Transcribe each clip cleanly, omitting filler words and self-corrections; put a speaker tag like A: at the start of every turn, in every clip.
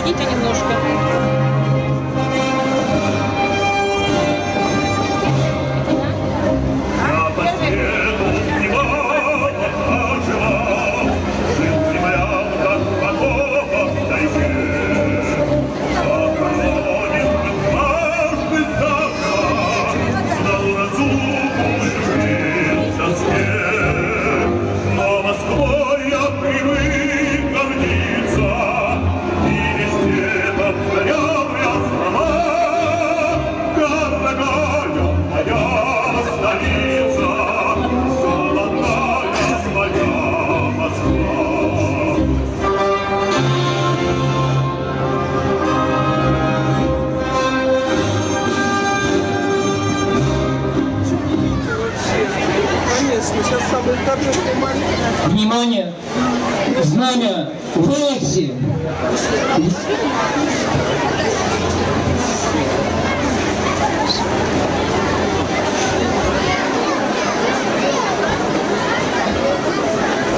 A: Погодите немножко.
B: Сейчас самый торжественный момент.
C: Внимание! Знамя власти!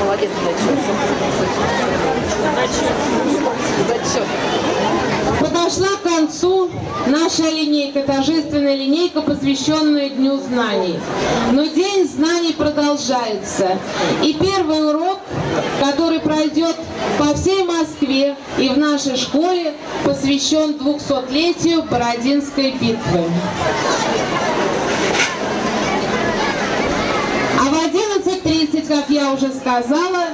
A: Молодец, зачет.
D: Подошла к концу наша линейка, торжественная линейка, посвященная Дню знаний. Но День знаний продолжается. И первый урок, который пройдет по всей Москве и в нашей школе, посвящен 200-летию Бородинской битвы. А в 11:30, как я уже сказала,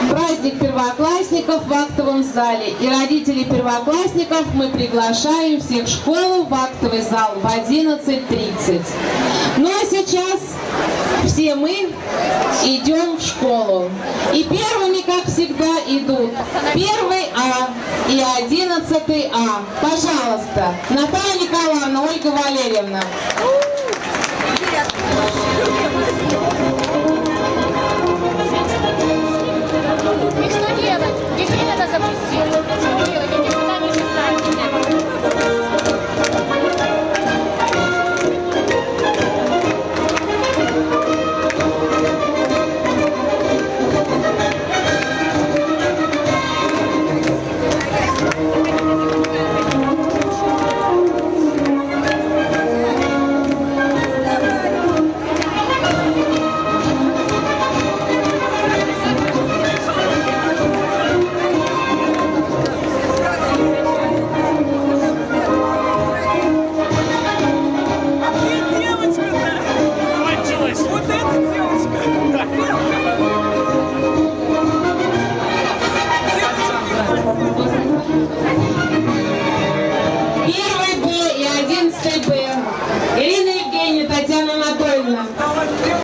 D: праздник первоклассников в актовом зале. И родителей первоклассников мы приглашаем всех в школу в актовый зал в 11:30. Ну а сейчас все мы идем в школу. И первыми, как всегда, идут 1 А и 11 А. Пожалуйста, Наталья Николаевна, Ольга Валерьевна.
E: И что делать? Детей надо запустить. Что делать? Эти сами же